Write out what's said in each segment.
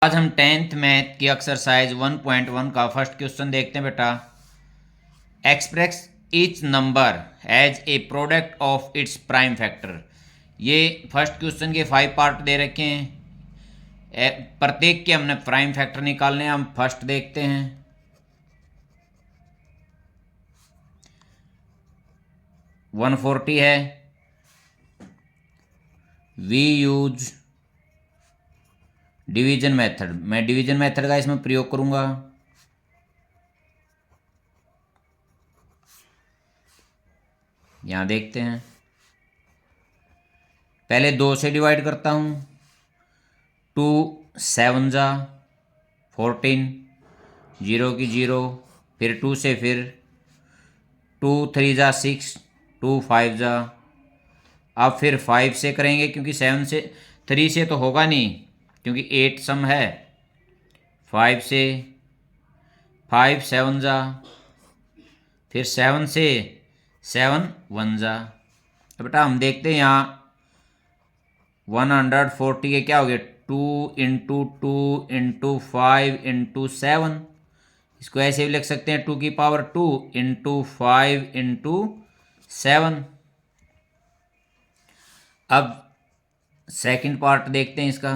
आज हम 10th math की एक्सरसाइज 1.1 का फर्स्ट क्वेश्चन देखते हैं बेटा। Express each number as a product of its prime factor. ये फर्स्ट क्वेश्चन के 5 पार्ट दे रखे हैं, प्रत्येक के हमने प्राइम फैक्टर निकालने हैं। हम फर्स्ट देखते हैं। वन 140 है। We use division method. मैं डिवीजन मेथड का इसमें प्रयोग करूंगा। यहां देखते हैं, पहले 2 से डिवाइड करता हूं। 2 7 जा 14, 0 की 0, फिर 2 से फिर 2 3 जा 6, 2 5 जा। अब फिर 5 से करेंगे क्योंकि 7 से 3 से तो होगा नहीं, क्योंकि 8 सम है। 5 से 5 7 जा, फिर 7 से 7 1 जा। तो बेटा हम देखते हैं यहाँ 140 के क्या हो गया, 2 इंटू 2 इंटू 5 इंटू 7। इसको ऐसे भी लिख सकते हैं 2 की पावर 2 इंटू 5 इंटू 7। अब सेकंड पार्ट देखते हैं इसका।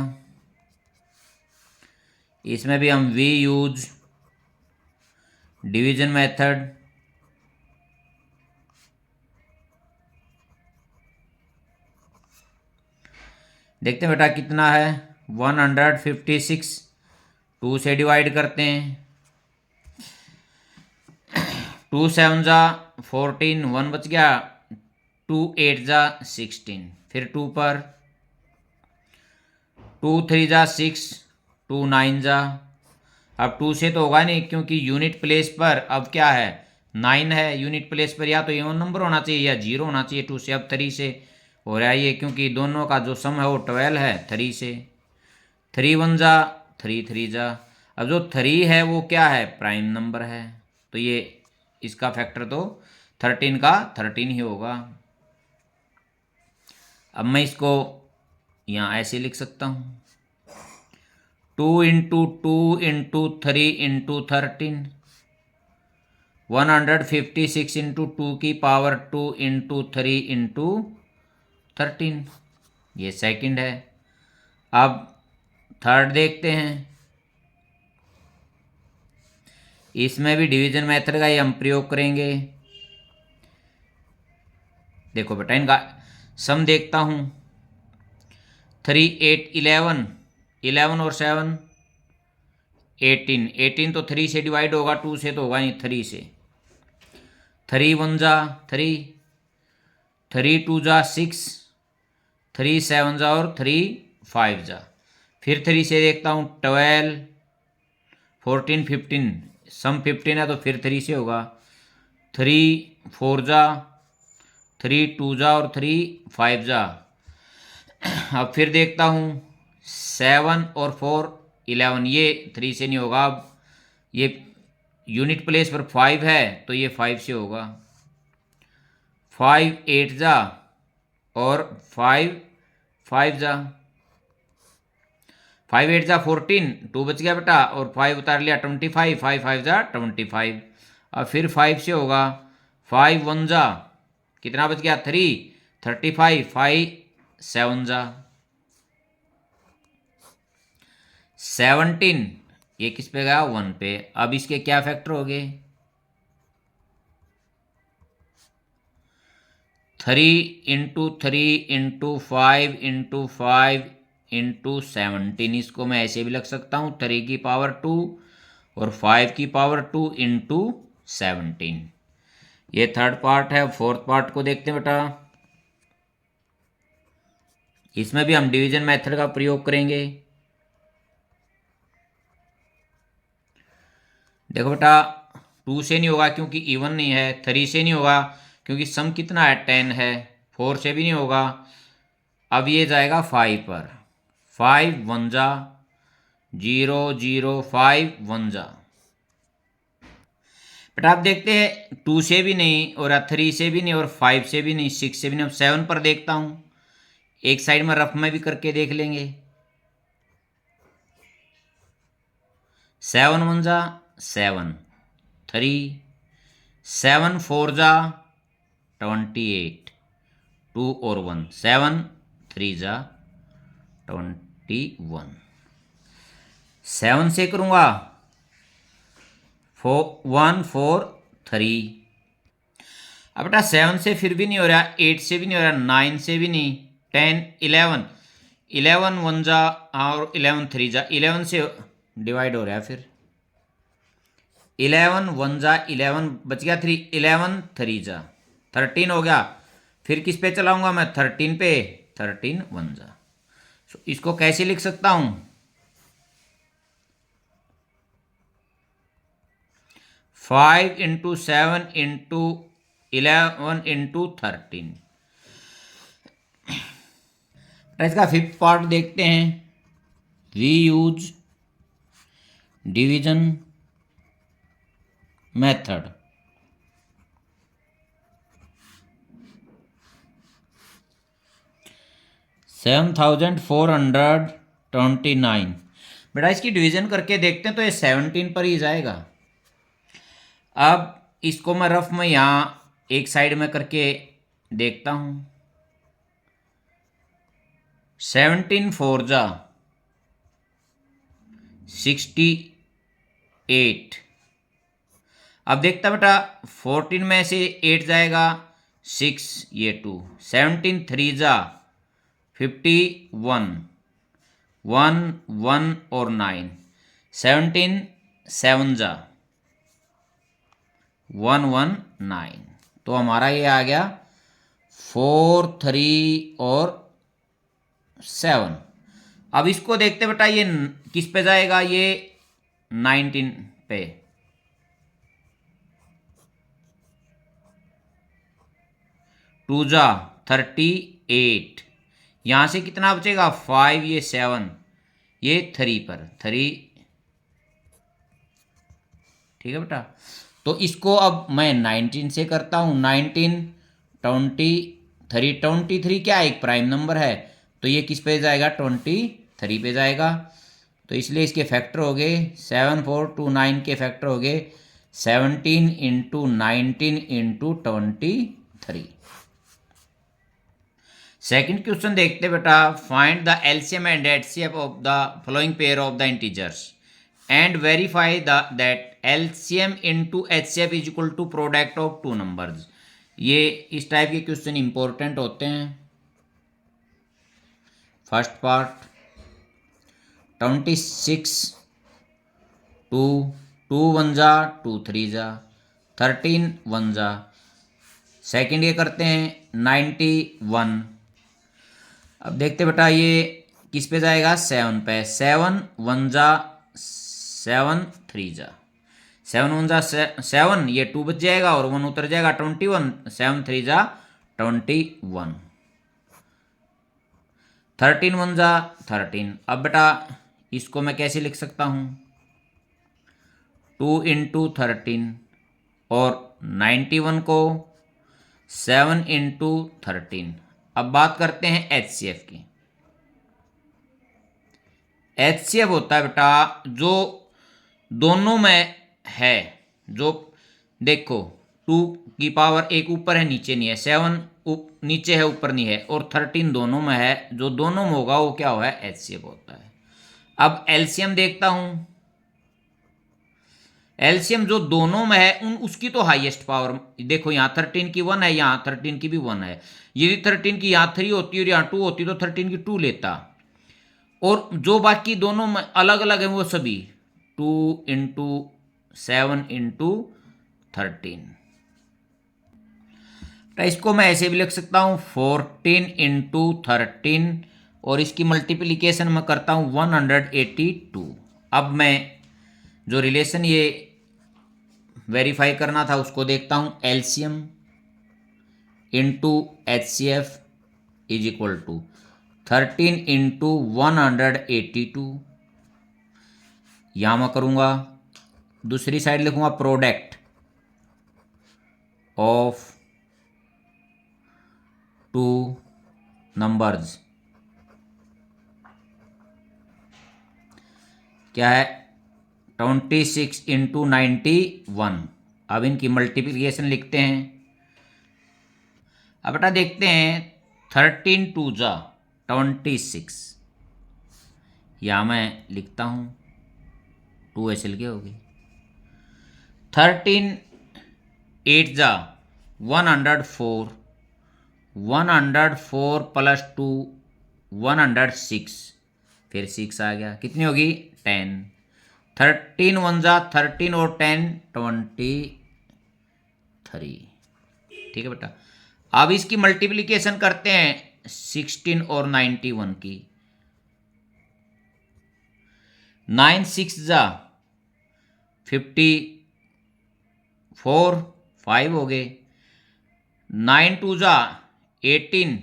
इसमें भी हम वी यूज डिवीजन मेथड। देखते हैं बेटा कितना है, 156। 2 से डिवाइड करते हैं। 2 7 जा 14, 1 बच गया। 2 8 जा 16, फिर 2 पर 2 3 जा 6, 2 9 जा। अब 2 से तो होगा नहीं क्योंकि यूनिट प्लेस पर अब क्या है, 9 है। यूनिट प्लेस पर या तो इवन नंबर होना चाहिए या 0 होना चाहिए। 2 से अब 3 से हो रहा है ये, क्योंकि दोनों का जो सम है वो 12 है 3 से। 3 1 जा 3 3 जा। अब जो 3 है वो क्या है, प्राइम नंबर है, तो ये इसका फैक्टर तो 13 का 13 ही होगा। अब मैं इसको यहाँ ऐसे लिख सकता हूँ, 2 इंटू 2 इंटू 3 इंटू 13, 156 इंटू 2 की पावर 2 इंटू 3 इंटू 13। ये सेकंड है। अब थर्ड देखते हैं। इसमें भी डिवीजन मेथड का ही हम प्रयोग करेंगे। देखो बेटा इनका सम देखता हूँ। 3 8 11, 11 और 7 18, 18 तो 3 से डिवाइड होगा, 2 से तो होगा नहीं, 3 से। 3 1 जा 3, 3 2 जा 6, 3 7 जा और 3 5 जा। फिर 3 से देखता हूँ 12 14 15, सम 15 है तो फिर 3 से होगा। 3 4 जा, 3 2 जा और 3 5 जा। अब फिर देखता हूँ 7 और 4 11, ये 3 से नहीं होगा। अब ये यूनिट प्लेस पर 5 है तो ये 5 से होगा। 5 8 जा और 5 5 जा। 5 8 जा 14, 2 बच गया बेटा, और 5 उतार लिया 25, 5 5 जा 25। अब फिर 5 से होगा। 5 1 जा कितना बच गया, 3 35, 5 7 जा 17। ये किस पे गया, 1 पे। अब इसके क्या फैक्टर हो गए, 3 इंटू 3 इंटू 5 इंटू 5 इंटू 17। इसको मैं ऐसे भी लिख सकता हूँ 3 की पावर 2 और 5 की पावर 2 इंटू 17। ये थर्ड पार्ट है। फोर्थ पार्ट को देखते हैं बेटा। इसमें भी हम डिवीजन मेथड का प्रयोग करेंगे। देखो बेटा 2 से नहीं होगा क्योंकि इवन नहीं है। 3 से नहीं होगा क्योंकि सम कितना है, 10 है। 4 से भी नहीं होगा। अब ये जाएगा 5 पर। 5 1 जा 0 0 5 1 जा। बेटा आप देखते हैं 2 से भी नहीं और 3 से भी नहीं और 5 से भी नहीं, 6 से भी नहीं। अब 7 पर देखता हूँ, एक साइड में रफ में भी करके देख लेंगे। 7 1 जा 7, 3, 7 4 जा 28, 2 और 1, 7 3 जा 21, 7 से करूँगा 4 1 4 3। अब बेटा 7 से फिर भी नहीं हो रहा, 8 से भी नहीं हो रहा, 9 से भी नहीं, 10 11, 11 1 जा और 11 3 जा 11 से डिवाइड हो रहा है। फिर 11 1 जा 11 बच गया 3, 11 3 जा 13 हो गया। फिर किस पे चलाऊंगा मैं, 13 पे, 13 1 जा। इसको कैसे लिख सकता हूं, 5 इंटू 7 इंटू 11 इंटू 13। इसका फिफ्थ पार्ट देखते हैं। We use division method. $7,429। बेटा इसकी डिवीजन करके देखते हैं तो ये 17 पर ही जाएगा। अब इसको मैं रफ में यहाँ एक साइड में करके देखता हूँ। 17 4 जा 68। अब देखता बेटा 14 में से 8 जाएगा 6, ये 2, 17 3 जा 51, 1 1 और 9, 17 7 जा 1 1 9। तो हमारा ये आ गया 4 3 और 7। अब इसको देखते बेटा ये किस पे जाएगा, ये 19 पे। 2 जा 38, यहाँ से कितना बचेगा 5, ये 7, ये 3 पर 3। ठीक है बेटा, तो इसको अब मैं 19 से करता हूँ। 19 23, 23 क्या एक प्राइम नंबर है, तो ये किस पे जाएगा 23 पे जाएगा। तो इसलिए इसके फैक्टर हो गए 7429 के फैक्टर हो गए 17 इंटू 19 इंटू 23। सेकंड क्वेश्चन देखते बेटा। Find the LCM and HCF of the following pair of the integers and verify that LCM into HCF is equal to product of two numbers. ये इस type के question important होते हैं। First part 26 2 2 1 जा 2 3 जा 13 1 जा। सेकंड ये करते हैं 91। अब देखते बेटा ये किस पे जाएगा 7 पे। 7 1 जा 7 3 जा 7 1 जा 7, ये 2 बच जाएगा और 1 उतर जाएगा 21, 7 3 जा 21, 13 1 जा 13। अब बेटा इसको मैं कैसे लिख सकता हूँ, 2 इंटू 13 और 91 को 7 इंटू 13। अब बात करते हैं एचसीएफ की। एचसीएफ होता है बेटा जो दोनों में है, जो देखो 2 की पावर एक ऊपर है नीचे नहीं है, 7 नीचे है ऊपर नहीं है, और 13 दोनों में है, जो दोनों में होगा वो क्या होगा एचसीएफ होता है। अब एलसीएम देखता हूं। एलसीएम जो दोनों में है उसकी तो हाईएस्ट पावर देखो, यहाँ 13 की 1 है, यहाँ 13 की भी 1 है। यदि 13 की यहाँ 3 होती और यहाँ 2 होती तो 13 की 2 लेता, और जो बाकी दोनों में अलग अलग है वो सभी 2 इंटू 7 इंटू 13। तो इसको मैं ऐसे भी लिख सकता हूँ 14 इंटू 13, और इसकी मल्टीप्लीकेशन मैं करता हूँ 182। अब मैं जो रिलेशन ये वेरीफाई करना था उसको देखता हूँ। LCM into HCF is equal to 13 into 182। यहाँ मैं करूँगा, दूसरी साइड लिखूँगा प्रोडक्ट ऑफ टू नंबर्स। क्या है 26 इंटू 91। अब इनकी मल्टीप्लिकेशन लिखते हैं। अब बेटा देखते हैं 13 2 जा 26, या मैं लिखता हूँ 2 ऐसे लिखे होगी। 13 8 जा 104, 104 प्लस 2 106, फिर 6 आ गया, कितनी होगी 10। 13 1 जा 13 और 10 23। ठीक है बेटा। अब इसकी मल्टीप्लिकेशन करते हैं 16 और 91 की। 9 6 जा 54, 5 हो गए। 9 2 जा 18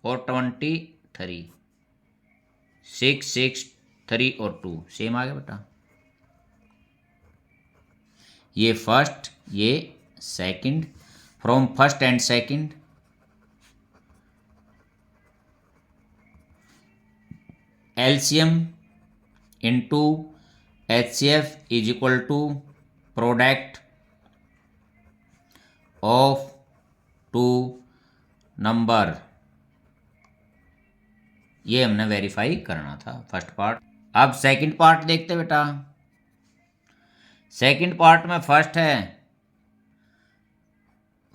और 23, 6 6 3 और 2 सेम आ गया बेटा। ये फर्स्ट, ये second, from first and second. LCM into HCF is equal to product of two number. ये हमने वेरीफाई करना था फर्स्ट पार्ट। अब सेकंड पार्ट देखते बेटा। सेकंड पार्ट में फर्स्ट है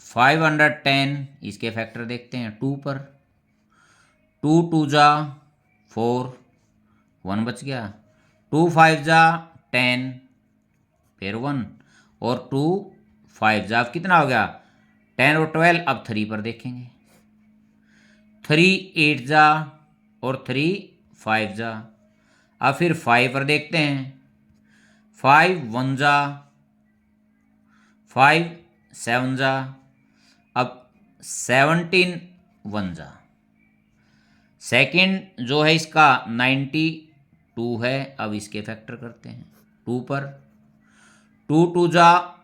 510, इसके फैक्टर देखते हैं 2 पर। 2 2 जा 4, 1 बच गया। 2 5 जा 10, फिर 1 और 2 5 जा कितना हो गया 10 और 12। अब 3 पर देखेंगे। 3 8 जा और 3 5 जा। अब फिर 5 पर देखते हैं। 5 1 जा, 5 7 जा, अब 17 1 जा। सेकंड जो है इसका 92 है। अब इसके फैक्टर करते हैं 2 पर। 2 2 जा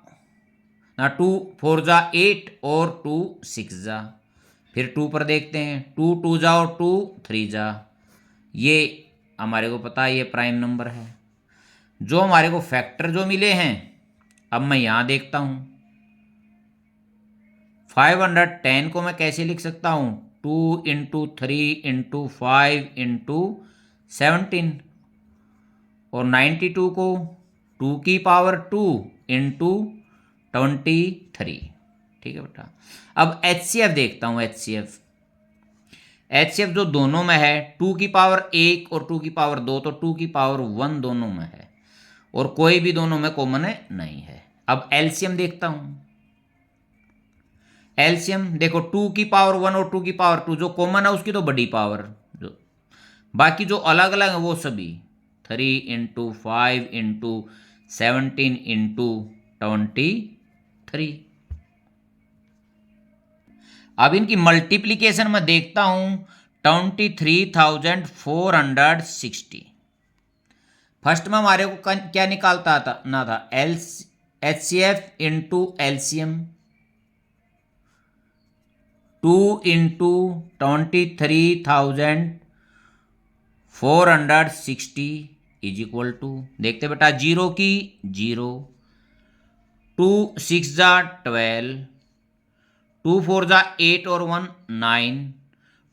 ना 2 4 जा 8 और 2 6 जा। फिर 2 पर देखते हैं। 2 2 जा और 2 3 जा। ये हमारे को पता है ये प्राइम नंबर है। जो हमारे को फैक्टर जो मिले हैं, अब मैं यहाँ देखता हूँ 510 को मैं कैसे लिख सकता हूँ 2 इंटू 3 इंटू 5 इंटू 17, और 92 को 2 की पावर 2 इंटू 23। ठीक है बेटा। अब एचसीएफ देखता हूँ। एचसीएफ जो दोनों में है 2 की पावर 1 और 2 की पावर 2, तो 2 की पावर 1 दोनों में है और कोई भी दोनों में कॉमन नहीं है। अब एलसीएम देखता हूं। एलसीएम देखो 2 की पावर 1 और 2 की पावर 2 जो कॉमन है उसकी तो बड़ी पावर, जो बाकी जो अलग अलग है वो सभी 3 इंटू 5 इंटू 17 इंटू 23। अब इनकी मल्टीप्लीकेशन में देखता हूं 23,460। फर्स्ट में हमारे को क्या निकालता था ना था HCF into LCM 2 into 23,460 is equal to, देखते बेटा 0 की 0, 2 6 जा 12, 2 4 जा 8 और 1 9,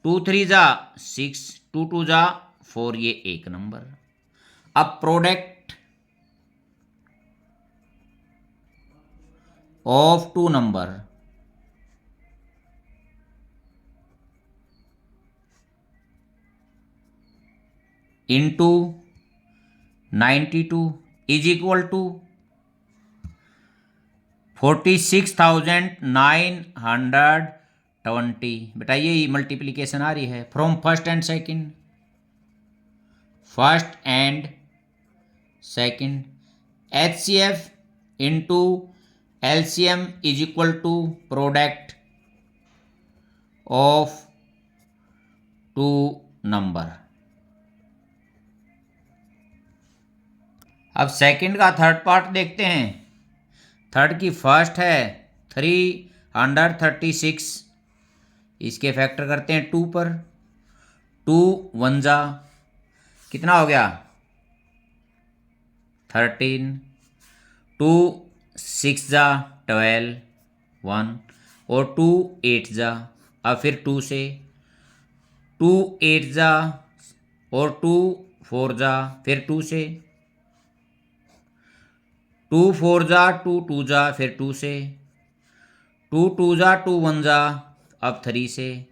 2 3 जा 6, 2 2 जा 4, ये एक नंबर। अब product of two number into 92 is equal to 46,920। बेटा ये मल्टीप्लीकेशन आ रही है from first and second. First and second HCF into LCM is equal to product of two number. अब सेकंड का थर्ड पार्ट देखते हैं। थर्ड की फर्स्ट है 336, इसके फैक्टर करते हैं 2 पर। 2 1 जा कितना हो गया 13, 2 6 जा 12 1 और 2 8 जा, अब फिर 2 से 2 8 जा और 2 4 जा, फिर 2 से 2 4 जा 2 2 जा, फिर 2 से 2 2 जा 2 1 जा, अब 3 से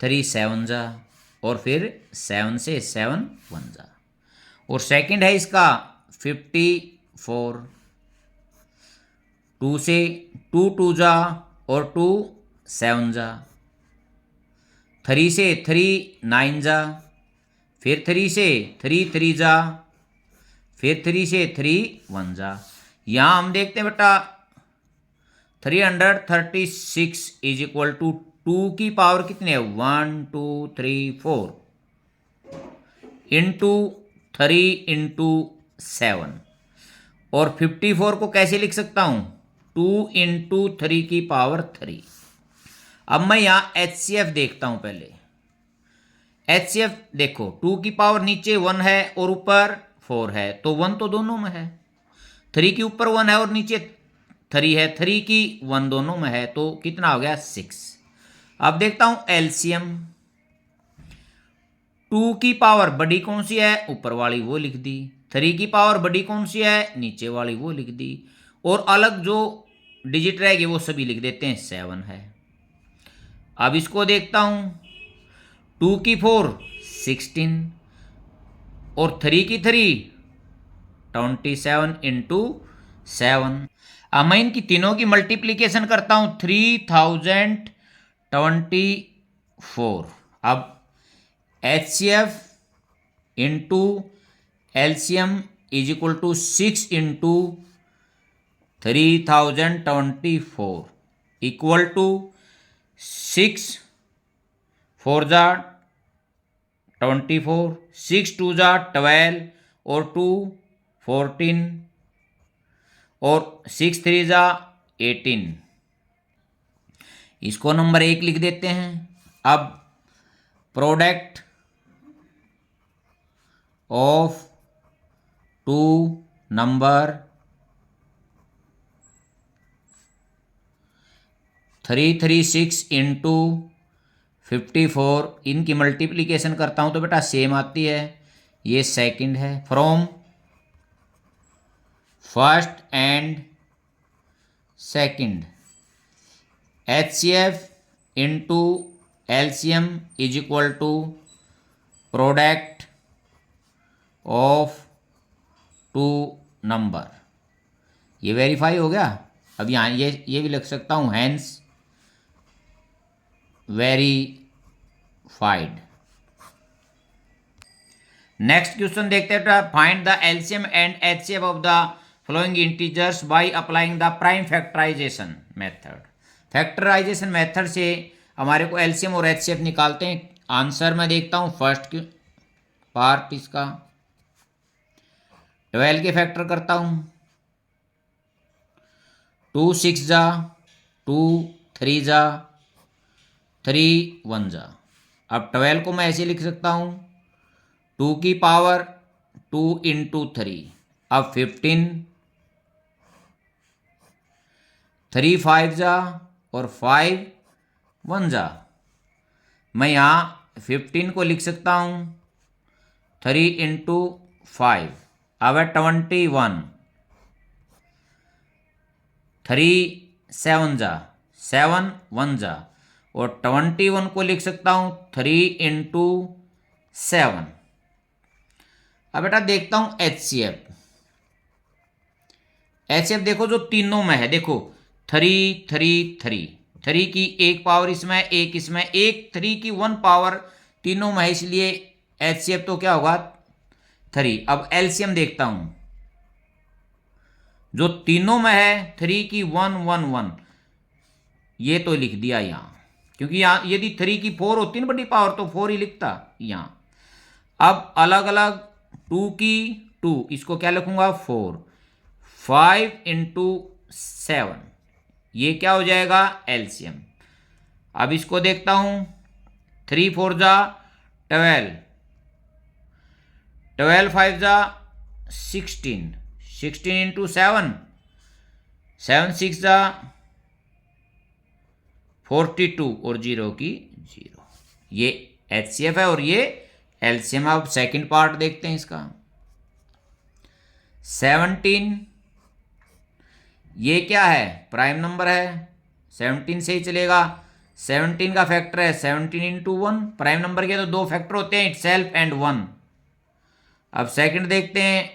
3 7 जा और फिर 7 से 7 1 जा। और सेकंड है इसका 54, 2 से 2 2 जा और 2 7 जा, 3 से 3 9 जा, फिर 3 से 3 3 जा, फिर 3 से 3 1 जा। यहाँ हम देखते हैं बेटा 336 इज इक्वल टू 2 की पावर कितनी है 1 2 3 4 इंटू 3 इंटू 7, और 54 को कैसे लिख सकता हूं 2 इंटू 3 की पावर 3। अब मैं यहाँ HCF देखता हूं पहले। HCF देखो 2 की पावर नीचे 1 है और ऊपर 4 है, तो 1 तो दोनों में है। 3 की ऊपर 1 है और नीचे 3 है, 3 की 1 दोनों में है, तो कितना हो गया 6। अब देखता हूं LCM। 2 की पावर बड़ी कौन सी है ऊपर वाली, वो लिख दी। 3 की पावर बड़ी कौन सी है नीचे वाली, वो लिख दी। और अलग जो डिजिट रहेगी वो सभी लिख देते हैं, 7 है। अब इसको देखता हूं 2 की 4 16 और 3 की 3 27 इंटू 7। अब मैं इनकी तीनों की मल्टीप्लीकेशन करता हूं 3024। अब HCF into LCM is equal to 6 into 3024 equal to 6 4 जा 24, 6 2 जा 12 और 2 14 और 6 3 जा 18। इसको नंबर 1 लिख देते हैं। अब प्रोडक्ट ऑफ 2 नंबर 336 इंटू 54, इनकी मल्टीप्लिकेशन करता हूं तो बेटा सेम आती है, ये सेकंड है। From first and second HCF into LCM is equal to product of 2 number. ये वेरीफाई हो गया। अब यहाँ ये भी लिख सकता हूँ, हैंस वेरीफाइड। नेक्स्ट क्वेश्चन देखते हैं, find the LCM and HCF of the following integers by applying the prime factorization method. Factorization method से हमारे को LCM और HCF निकालते हैं। आंसर मैं देखता हूँ फर्स्ट पार्ट इसका 12 के फैक्टर करता हूँ, 2 6 जा 2 3 जा 3 1 जा। अब 12 को मैं ऐसे लिख सकता हूँ 2 की पावर 2 इंटू 3। अब 15 3 5 जा और 5 1 जा। मैं यहाँ 15 को लिख सकता हूँ 3 इंटू 5। अब है 21, 3 7 जा 7 1 जा और 21 को लिख सकता हूँ 3 इंटू 7। अब बेटा देखता हूँ HCF। HCF देखो जो तीनों में है, देखो 3 3 3, 3 की एक पावर इसमें, एक इसमें, एक 3 की 1 पावर तीनों में है, इसलिए HCF तो क्या होगा 3। अब LCM देखता हूं, जो तीनों में है 3 की 1 1 1, ये तो लिख दिया यहां, क्योंकि यहां यदि 3 की 4 होती ना बड़ी पावर तो 4 ही लिखता यहां। अब अलग अलग 2 की 2, इसको क्या लिखूंगा 4, 5 इंटू 7, ये क्या हो जाएगा LCM। अब इसको देखता हूं 3 4 जा 12, 12 5 जा 16, 16 इंटू 7 7 6 जा 42 और 0 की 0। ये HCF है और ये LCM। अब सेकंड पार्ट देखते हैं इसका। 17 ये क्या है, प्राइम नंबर है, 17 से ही चलेगा। 17 का फैक्टर है 17 इंटू 1। प्राइम नंबर के तो दो फैक्टर होते हैं, इटसेल्फ एंड 1। अब सेकंड देखते हैं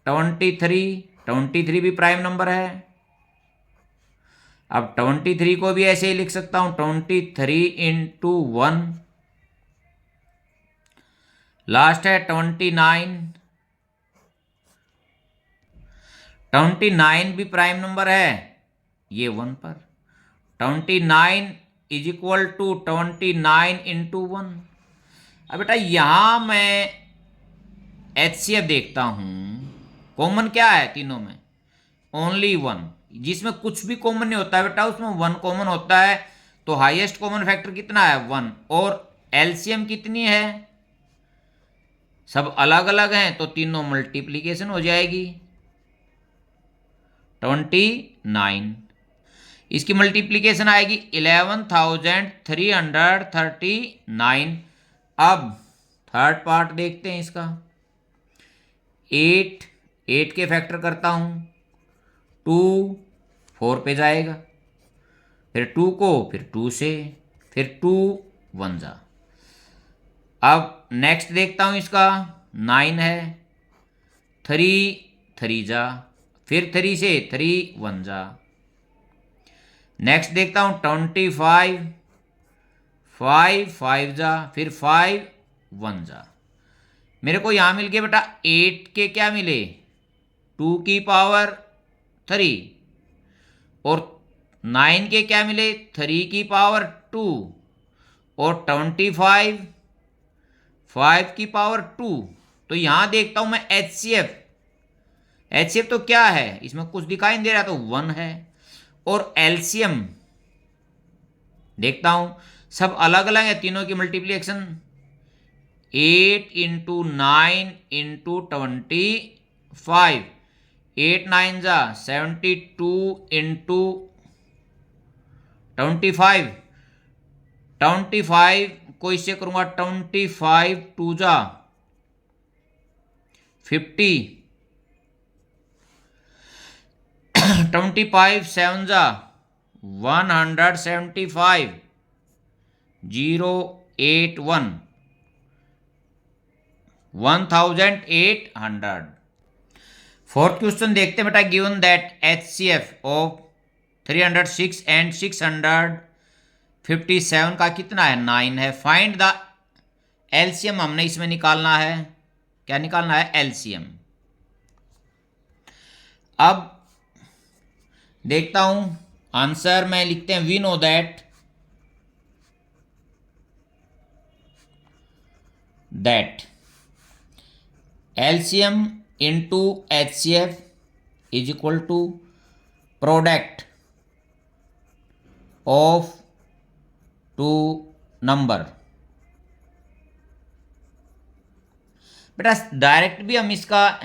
23। 23 भी प्राइम नंबर है। अब 23 को भी ऐसे ही लिख सकता हूं, 23 इंटू 1। लास्ट है 29। 29 भी प्राइम नंबर है, ये 1 पर। 29 इज इक्वल टू 29 इंटू 1। अब बेटा यहां मैं HCF देखता हूं, कॉमन क्या है तीनों में, ओनली 1। जिसमें कुछ भी कॉमन नहीं होता है बेटा, उसमें 1 कॉमन होता है। तो हाईएस्ट कॉमन फैक्टर कितना है, 1। और LCM कितनी है, सब अलग अलग हैं, तो तीनों मल्टीप्लीकेशन हो जाएगी 29। इसकी मल्टीप्लीकेशन आएगी 11,339। अब थर्ड पार्ट देखते हैं इसका। 8 के फैक्टर करता हूं, 2 4 पे जाएगा, फिर 2 को फिर 2 से, फिर 2 1 जा। अब नेक्स्ट देखता हूं इसका, 9 है, 3 3 जा, फिर 3 से 3 1 जा। नेक्स्ट देखता हूं 25, 5 5 जा, फिर 5 1 जा। मेरे को यहां मिल गया बेटा 8 के क्या मिले, 2 की पावर 3, और 9 के क्या मिले, 3 की पावर 2, और 25 5 की पावर 2। तो यहां देखता हूं मैं HCF तो क्या है, इसमें कुछ दिखाई नहीं दे रहा, तो 1 है। और LCM देखता हूं, सब अलग अलग है, तीनों की मल्टीप्लिकेशन 8 इंटू 9 इंटू 25, 8 9 जा 72 इंटू 25, 25 को इससे करूंगा 25 2 जा 50, 25 7 जा 175, 081 1800। फोर्थ क्वेश्चन देखते हैं बेटा। Given that HCF of 306 and 657 का कितना है, 9 है। फाइंड द LCM हमने इसमें निकालना है, क्या निकालना है, LCM। अब देखता हूं आंसर में लिखते हैं, we know that LCM into HCF is equal to product of two number। बेटा डायरेक्ट भी हम इसका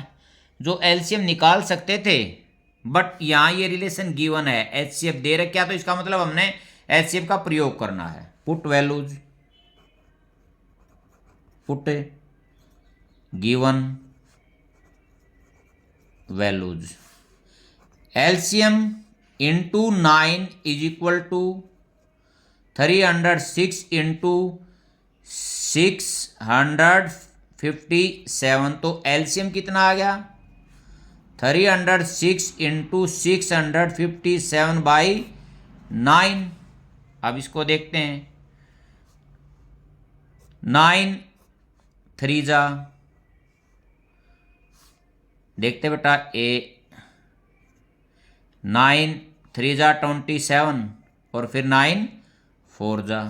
जो LCM निकाल सकते थे, बट यहां ये रिलेशन गिवन है, HCF दे रखा, तो इसका मतलब हमने HCF का प्रयोग करना है। Put values, put given values. LCM into 9 is equal to 306 into 657। तो LCM कितना आ गया, 306 इंटू 657 बाई 9। अब इसको देखते हैं, 9 3 जा, देखते बेटा 9 3 जा 27, और फिर 9 4 जा।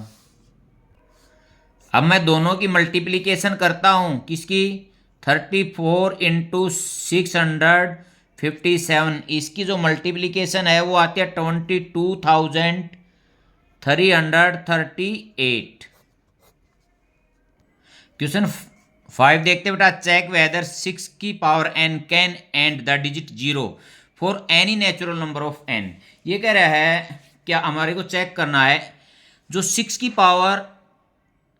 अब मैं दोनों की मल्टीप्लिकेशन करता हूं, किसकी, 34 इंटू 657, इसकी जो मल्टीप्लिकेशन है वो आती है 22,338। क्वेश्चन 5 देखते बेटा। चेक वेदर 6 की power n can end the digit 0 for any natural number of n. ये कह रहा है क्या हमारे को चेक करना है जो 6 की पावर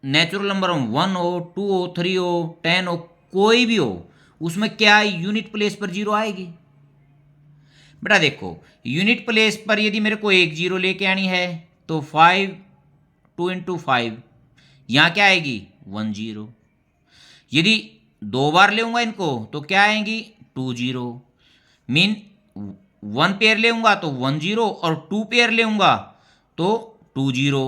नेचुरल नंबर हो, 1 हो, 2 हो, 3 हो, 10 हो, कोई भी हो, उसमें क्या यूनिट प्लेस पर जीरो आएगी। बेटा देखो, यूनिट प्लेस पर यदि मेरे को एक जीरो लेके आनी है तो 5, 2 इंटू 5, यहाँ क्या आएगी 1 जीरो। यदि दो बार लेऊंगा इनको तो क्या आएंगी 2 जीरो। मीन 1 पेयर लेऊंगा तो 1 जीरो, और 2 पेयर लेऊंगा तो 2 जीरो,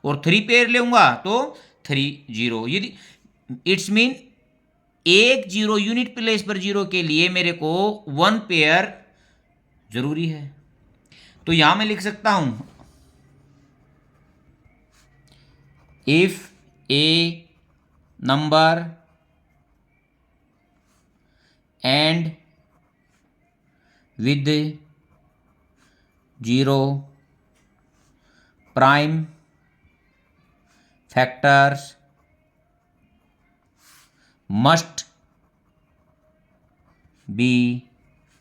और 3 पेयर लेऊंगा तो 3 जीरो। यदि इट्स मीन एक जीरो यूनिट प्लेस पर जीरो के लिए मेरे को 1 पेयर जरूरी है। तो यहां मैं लिख सकता हूं if A number and with zero prime factors must be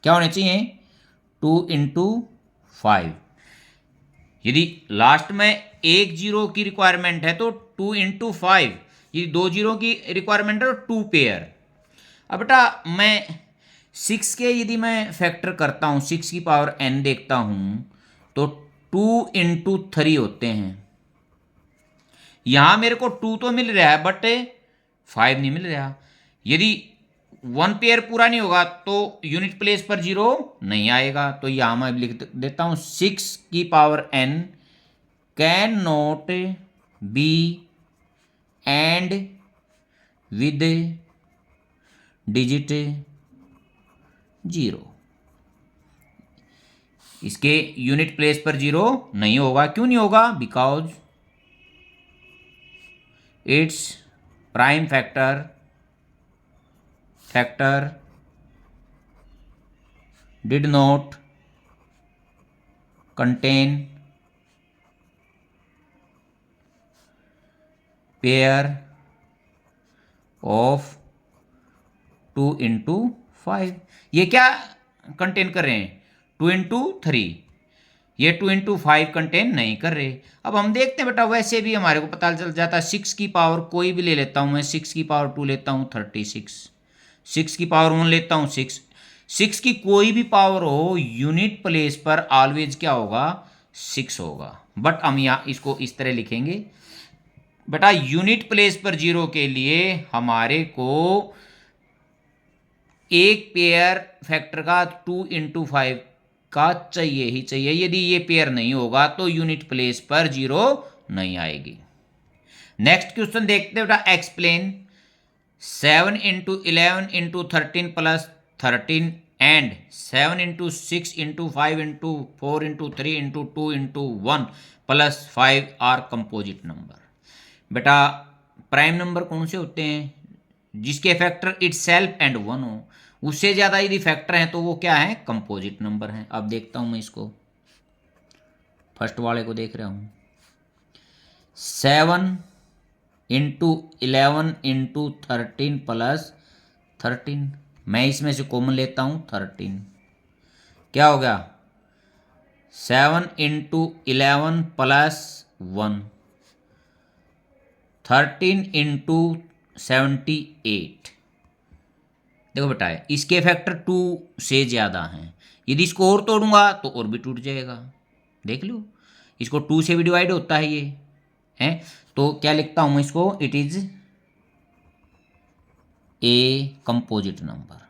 क्या होने चाहिए 2 इंटू 5। यदि लास्ट में एक जीरो की रिक्वायरमेंट है तो 2 इंटू 5, यदि दो जीरो की रिक्वायरमेंट है तो 2 पेयर। अब बेटा मैं 6 के यदि मैं फैक्टर करता हूँ, 6 की पावर n देखता हूँ तो 2 इंटू 3 होते हैं। यहाँ मेरे को 2 तो मिल रहा है बट 5 नहीं मिल रहा। यदि 1 पेयर पूरा नहीं होगा तो यूनिट प्लेस पर जीरो नहीं आएगा। तो यहाँ मैं लिख देता हूँ 6 की power n can not be and with digit zero. इसके यूनिट प्लेस पर जीरो नहीं होगा। क्यों नहीं होगा? Because it's prime factor did not contain pair of 2 into 5। ये क्या कंटेन कर रहे हैं? 2 इंटू 3। ये 2 इंटू 5 कंटेन नहीं कर रहे। अब हम देखते हैं बेटा, वैसे भी हमारे को पता चल जाता है 6 की पावर कोई भी ले लेता हूँ मैं, 6 की पावर 2 लेता हूँ 36, 6 की पावर 1 लेता हूँ 6, 6 की कोई भी पावर हो यूनिट प्लेस पर ऑलवेज क्या होगा 6 होगा। बट हम यहाँ इसको इस तरह लिखेंगे बेटा, यूनिट प्लेस पर जीरो के लिए हमारे को एक पेयर फैक्टर का 2 इंटू 5 का चाहिए ही चाहिए। यदि ये पेयर नहीं होगा तो यूनिट प्लेस पर जीरो नहीं आएगी। नेक्स्ट क्वेश्चन देखते हैं बेटा, explain 7 into 11 into 13 plus 13 and 7 into 6 into 5 into 4 into 3 into 2 into 1 plus 5 are composite number. बेटा प्राइम नंबर कौन से होते हैं? जिसके फैक्टर इट सेल्फ एंड 1 हो। उससे ज़्यादा यदि फैक्टर हैं तो वो क्या है? कंपोजिट नंबर हैं। अब देखता हूँ मैं इसको, फर्स्ट वाले को देख रहा हूँ। 7 इंटू 11 इंटू 13 प्लस 13, मैं इसमें से कॉमन लेता हूँ 13, क्या हो गया 7 इंटू 11 प्लस 1, 13 इंटू 78। देखो बेटा इसके फैक्टर 2 से ज़्यादा हैं। यदि इसको और तोड़ूंगा तो और भी टूट जाएगा। देख लो, इसको 2 से भी डिवाइड होता है ये है। तो क्या लिखता हूँ मैं इसको? It is a composite number.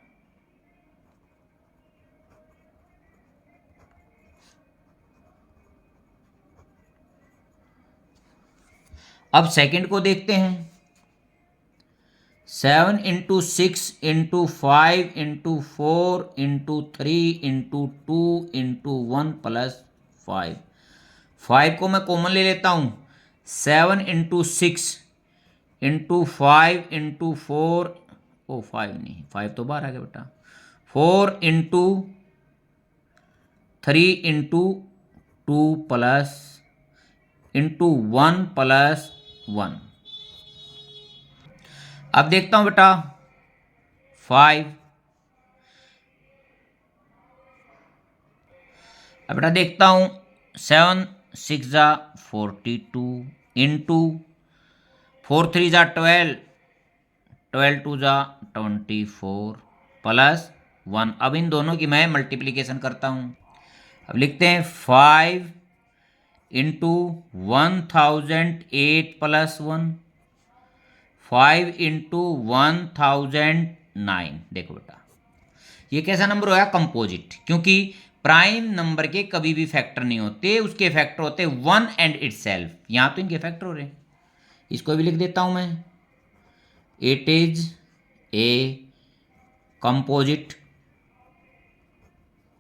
अब सेकंड को देखते हैं। 7 into 6 into 5 into 4 into 3 into 2 into 1 plus 5। 5 को मैं कॉमन ले लेता हूँ। 7 इंटू 6 इंटू 5 इंटू 4, ओ 5 नहीं, 5 तो बाहर आ गया बेटा, 4 into 3 into 2 plus into 1 plus 1। अब देखता हूं बेटा 5 अब बेटा देखता हूँ 7 6 जा 42 इंटू 4 3 जा 12 12 2 जा 24 प्लस 1। अब इन दोनों की मैं मल्टीप्लिकेशन करता हूँ। अब लिखते हैं 5 इंटू 1008 प्लस 1, 5 इंटू 1009। देखो बेटा ये कैसा नंबर होगा? कंपोजिट, क्योंकि प्राइम नंबर के कभी भी फैक्टर नहीं होते, उसके फैक्टर होते वन एंड इटसेल्फ। यहां तो इनके फैक्टर हो रहे हैं। इसको भी लिख देता हूं मैं, it is a composite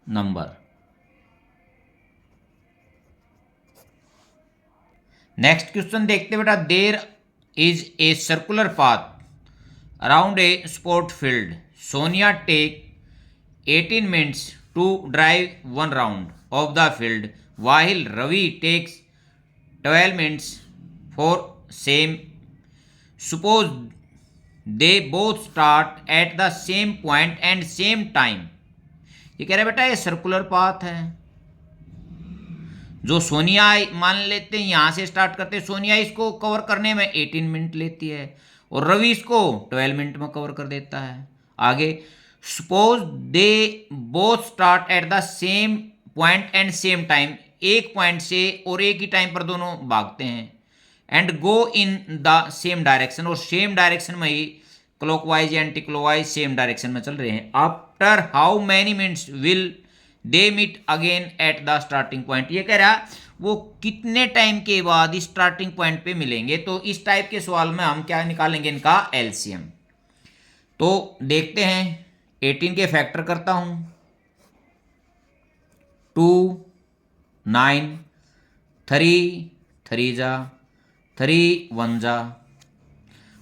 number. Next question देखते बेटा, there is a circular path around a sport field, Sonia take 18 minutes to drive one round of the field while Ravi takes 12 minutes for same. Suppose they both start at the same point and same time. ये कह रहा है बेटा ये circular path है। जो सोनिया मान लेते हैं यहां से स्टार्ट करते हैं, सोनिया इसको कवर करने में 18 मिनट लेती है और रवि इसको 12 मिनट में कवर कर देता है। आगे suppose they both start at the same point and same time, एक पॉइंट से और एक ही टाइम पर दोनों भागते हैं, and go in the same direction, और सेम डायरेक्शन में ही क्लॉकवाइज या एंटी क्लॉकवाइज सेम डायरेक्शन में चल रहे हैं। After how many minutes will they meet again at the starting point. ये कह रहा वो कितने टाइम के बाद स्टार्टिंग पॉइंट पे मिलेंगे। तो इस टाइप के सवाल में हम क्या निकालेंगे? इनका एलसीएम। तो देखते हैं, 18 के फैक्टर करता हूं, 2 9 3 3 जा 3 1 जा,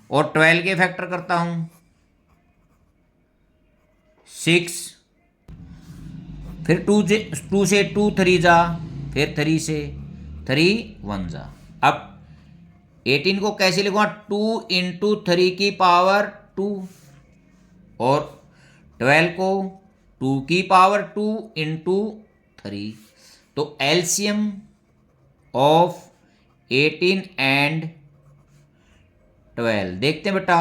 और 12 के फैक्टर करता हूं 6, फिर 2 से 2 3 जा, फिर 3 से 3 1 जा। अब 18 को कैसे लिखूंगा? 2 इंटू 3 की पावर 2, और 12 को 2 की पावर 2 इंटू 3। तो एलसीएम ऑफ 18 एंड 12 देखते हैं बेटा।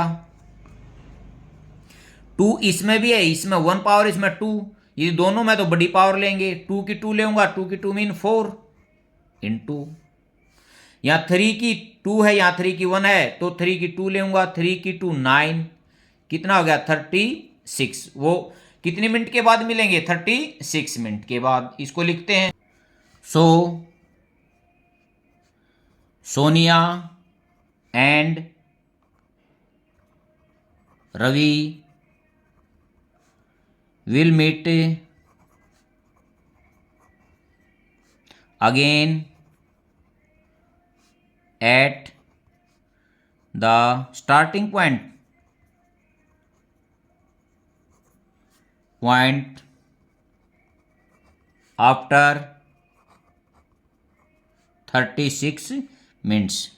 2 इसमें भी है, इसमें 1 पावर, इसमें 2, ये दोनों में तो बड़ी पावर लेंगे। 2 की 2 लेऊंगा, 2 की 2 मीन 4 इंटू, यहां 3 की 2 है, यहां 3 की 1 है, तो 3 की 2 लेऊंगा, 3 की 2 9, कितना हो गया? 36। वो कितने मिनट के बाद मिलेंगे? 36 मिनट के बाद। इसको लिखते हैं, so Sonia and Ravi will meet again at the starting point after 36 minutes।